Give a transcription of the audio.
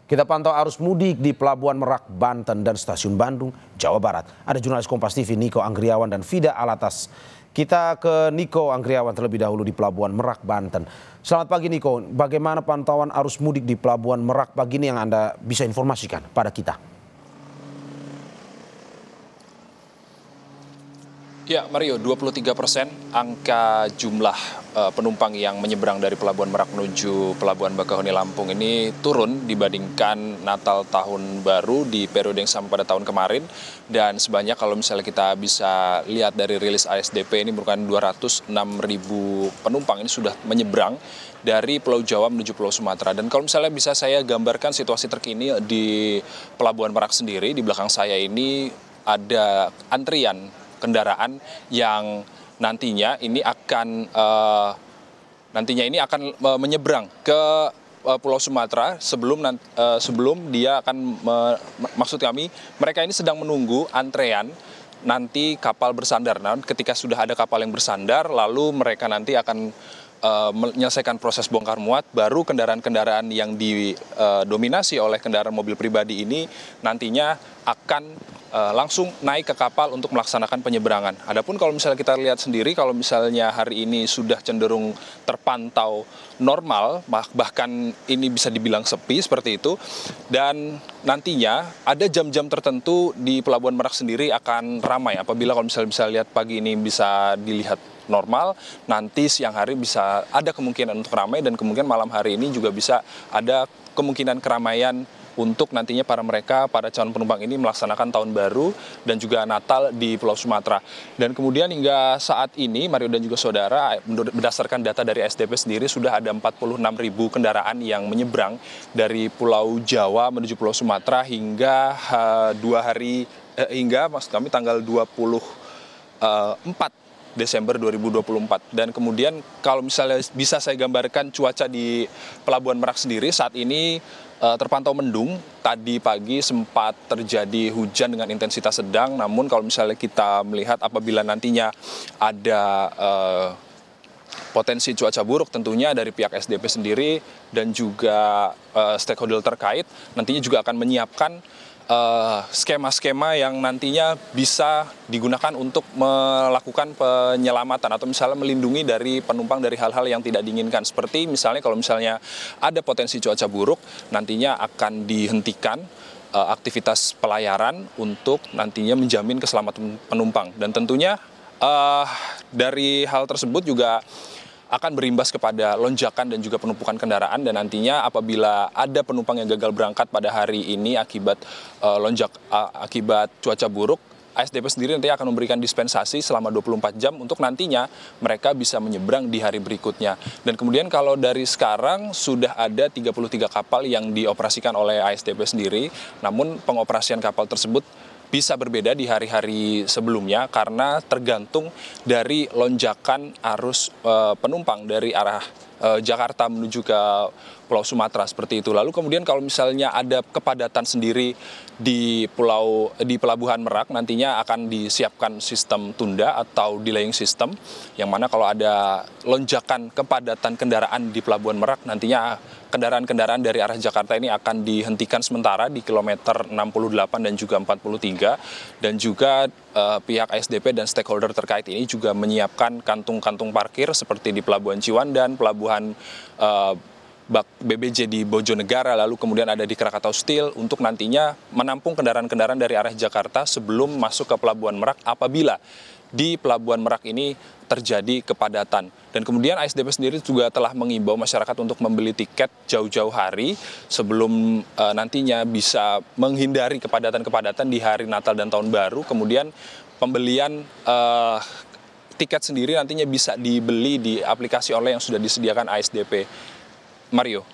Kita pantau arus mudik di Pelabuhan Merak, Banten dan Stasiun Bandung, Jawa Barat. Ada jurnalis Kompas TV Niko Anggriawan dan Fida Alatas. Kita ke Niko Anggriawan terlebih dahulu di Pelabuhan Merak, Banten. Selamat pagi Niko, bagaimana pantauan arus mudik di Pelabuhan Merak pagi ini yang Anda bisa informasikan pada kita? Ya Mario, 23% angka jumlah penumpang yang menyeberang dari Pelabuhan Merak menuju Pelabuhan Bakahuni Lampung ini turun dibandingkan Natal Tahun Baru di periode yang sama pada tahun kemarin. Dan sebanyak kalau misalnya kita bisa lihat dari rilis ASDP ini merupakan 206.000 penumpang ini sudah menyeberang dari Pulau Jawa menuju Pulau Sumatera. Dan kalau misalnya bisa saya gambarkan situasi terkini di Pelabuhan Merak sendiri, di belakang saya ini ada antrian kendaraan yang nantinya ini akan menyeberang ke Pulau Sumatera sebelum dia akan maksud kami mereka ini sedang menunggu antrean nanti kapal bersandar. Nah, ketika sudah ada kapal yang bersandar, lalu mereka nanti akan menyelesaikan proses bongkar muat, baru kendaraan-kendaraan yang didominasi oleh kendaraan mobil pribadi ini nantinya akan langsung naik ke kapal untuk melaksanakan penyeberangan. Adapun kalau misalnya kita lihat sendiri, kalau misalnya hari ini sudah cenderung terpantau normal, bahkan ini bisa dibilang sepi seperti itu, dan nantinya ada jam-jam tertentu di Pelabuhan Merak sendiri akan ramai. Apabila kalau misalnya bisa lihat pagi ini bisa dilihat normal, nanti siang hari bisa ada kemungkinan untuk ramai, dan kemudian malam hari ini juga bisa ada kemungkinan keramaian untuk nantinya para calon penumpang ini melaksanakan Tahun Baru dan juga Natal di Pulau Sumatera. Dan kemudian hingga saat ini, Mario dan juga saudara, berdasarkan data dari SDP sendiri sudah ada 46.000 kendaraan yang menyeberang dari Pulau Jawa menuju Pulau Sumatera hingga tanggal 24 Desember 2024. Dan kemudian kalau misalnya bisa saya gambarkan cuaca di Pelabuhan Merak sendiri saat ini terpantau mendung. Tadi pagi sempat terjadi hujan dengan intensitas sedang, namun kalau misalnya kita melihat apabila nantinya ada potensi cuaca buruk, tentunya dari pihak SDP sendiri dan juga stakeholder terkait nantinya juga akan menyiapkan skema-skema yang nantinya bisa digunakan untuk melakukan penyelamatan atau misalnya melindungi dari penumpang dari hal-hal yang tidak diinginkan. Seperti misalnya kalau misalnya ada potensi cuaca buruk, nantinya akan dihentikan aktivitas pelayaran untuk nantinya menjamin keselamatan penumpang. Dan tentunya dari hal tersebut juga akan berimbas kepada lonjakan dan juga penumpukan kendaraan, dan nantinya apabila ada penumpang yang gagal berangkat pada hari ini akibat akibat cuaca buruk, ASDP sendiri nanti akan memberikan dispensasi selama 24 jam untuk nantinya mereka bisa menyeberang di hari berikutnya. Dan kemudian kalau dari sekarang sudah ada 33 kapal yang dioperasikan oleh ASDP sendiri, namun pengoperasian kapal tersebut bisa berbeda di hari-hari sebelumnya karena tergantung dari lonjakan arus penumpang dari arah Jakarta menuju ke Pulau Sumatera seperti itu. Lalu kemudian kalau misalnya ada kepadatan sendiri di Pelabuhan Merak, nantinya akan disiapkan sistem tunda atau delaying system, yang mana kalau ada lonjakan kepadatan kendaraan di Pelabuhan Merak, nantinya kendaraan-kendaraan dari arah Jakarta ini akan dihentikan sementara di kilometer 68 dan juga 43, dan juga pihak ASDP dan stakeholder terkait ini juga menyiapkan kantung-kantung parkir seperti di Pelabuhan Ciwandan, Pelabuhan BBJ di Bojonegara, lalu kemudian ada di Krakatau Steel untuk nantinya menampung kendaraan-kendaraan dari arah Jakarta sebelum masuk ke Pelabuhan Merak apabila di Pelabuhan Merak ini terjadi kepadatan. Dan kemudian ASDP sendiri juga telah mengimbau masyarakat untuk membeli tiket jauh-jauh hari sebelum nantinya bisa menghindari kepadatan-kepadatan di hari Natal dan Tahun Baru. Kemudian pembelian tiket sendiri nantinya bisa dibeli di aplikasi online yang sudah disediakan ASDP. Mario.